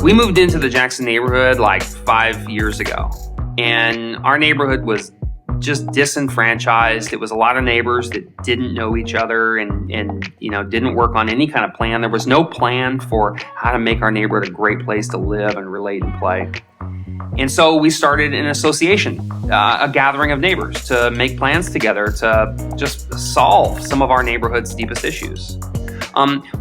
We moved into the Jackson neighborhood like 5 years ago, and our neighborhood was just disenfranchised. It was a lot of neighbors that didn't know each other and didn't work on any kind of plan. There was no plan for how to make our neighborhood a great place to live and relate and play. And so we started an association, a gathering of neighbors to make plans together to just solve some of our neighborhood's deepest issues.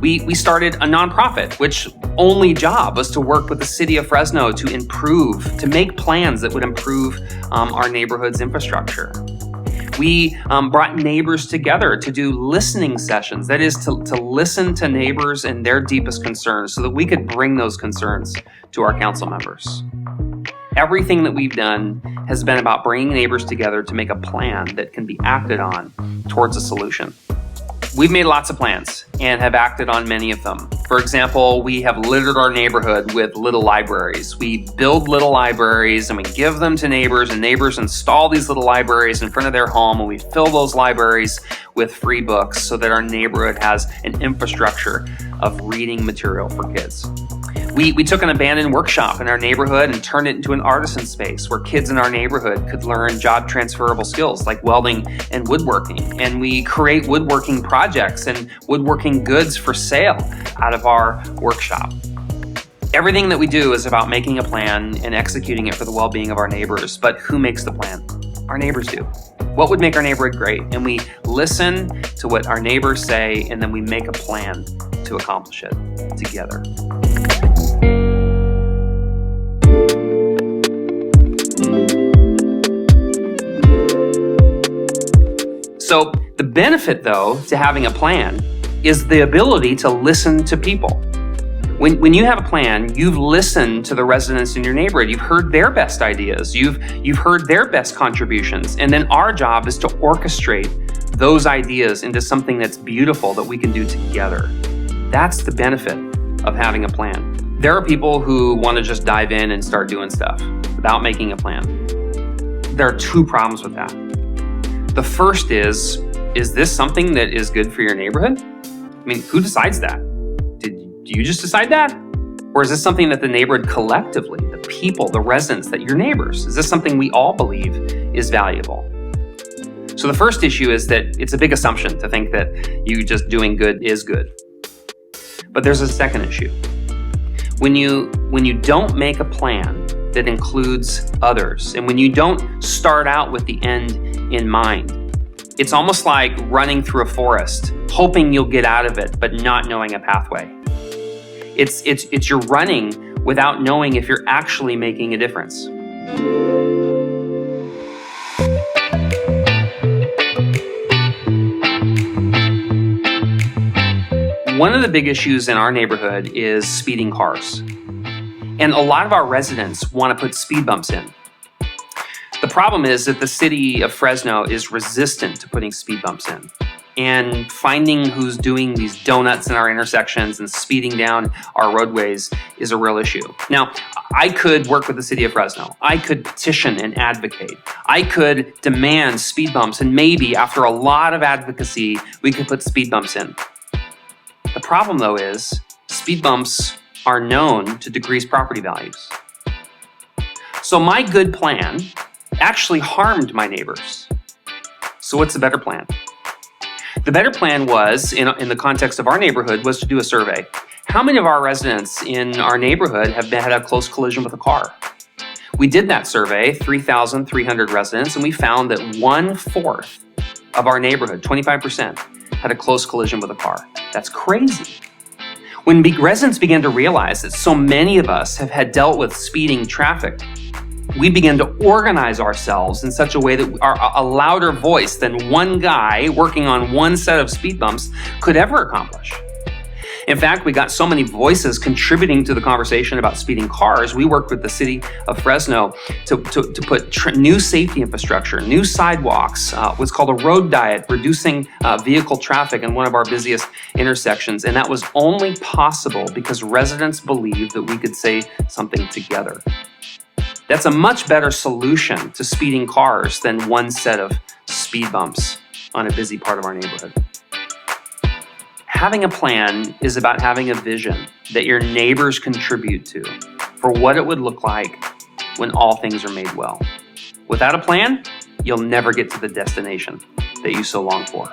We started a nonprofit, which only job was to work with the city of Fresno to make plans that would improve our neighborhood's infrastructure. We brought neighbors together to do listening sessions, that is to listen to neighbors and their deepest concerns so that we could bring those concerns to our council members. Everything that we've done has been about bringing neighbors together to make a plan that can be acted on towards a solution. We've made lots of plans and have acted on many of them. For example, we have littered our neighborhood with little libraries. We build little libraries and we give them to neighbors, and neighbors install these little libraries in front of their home, and we fill those libraries with free books so that our neighborhood has an infrastructure of reading material for kids. We took an abandoned workshop in our neighborhood and turned it into an artisan space where kids in our neighborhood could learn job transferable skills like welding and woodworking. And we create woodworking projects and woodworking goods for sale out of our workshop. Everything that we do is about making a plan and executing it for the well-being of our neighbors. But who makes the plan? Our neighbors do. What would make our neighborhood great? And we listen to what our neighbors say, and then we make a plan to accomplish it together. So the benefit, though, to having a plan is the ability to listen to people. When you have a plan, you've listened to the residents in your neighborhood. You've heard their best ideas. You've heard their best contributions. And then our job is to orchestrate those ideas into something that's beautiful that we can do together. That's the benefit of having a plan. There are people who want to just dive in and start doing stuff without making a plan. There are two problems with that. The first is this something that is good for your neighborhood? I mean, who decides that? Do you just decide that? Or is this something that the neighborhood collectively, the people, the residents, that your neighbors, is this something we all believe is valuable? So the first issue is that it's a big assumption to think that you just doing good is good. But there's a second issue. When you don't make a plan that includes others, and when you don't start out with the end in mind, it's almost like running through a forest, hoping you'll get out of it, but not knowing a pathway. It's you're running without knowing if you're actually making a difference. One of the big issues in our neighborhood is speeding cars. And a lot of our residents want to put speed bumps in. The problem is that the city of Fresno is resistant to putting speed bumps in. And finding who's doing these donuts in our intersections and speeding down our roadways is a real issue. Now, I could work with the city of Fresno. I could petition and advocate. I could demand speed bumps, and maybe after a lot of advocacy, we could put speed bumps in. The problem, though, is speed bumps are known to decrease property values. So my good plan actually harmed my neighbors. So what's the better plan? The better plan was, in the context of our neighborhood, was to do a survey. How many of our residents in our neighborhood have had a close collision with a car? We did that survey, 3,300 residents, and we found that 1/4 of our neighborhood, 25%, had a close collision with a car. That's crazy. When residents began to realize that so many of us have had dealt with speeding traffic, we began to organize ourselves in such a way that a louder voice than one guy working on one set of speed bumps could ever accomplish. In fact, we got so many voices contributing to the conversation about speeding cars, we worked with the city of Fresno to put new safety infrastructure, new sidewalks, what's called a road diet, reducing vehicle traffic in one of our busiest intersections. And that was only possible because residents believed that we could say something together. That's a much better solution to speeding cars than one set of speed bumps on a busy part of our neighborhood. Having a plan is about having a vision that your neighbors contribute to. for what it would look like when all things are made well. Without a plan, you'll never get to the destination that you so long for.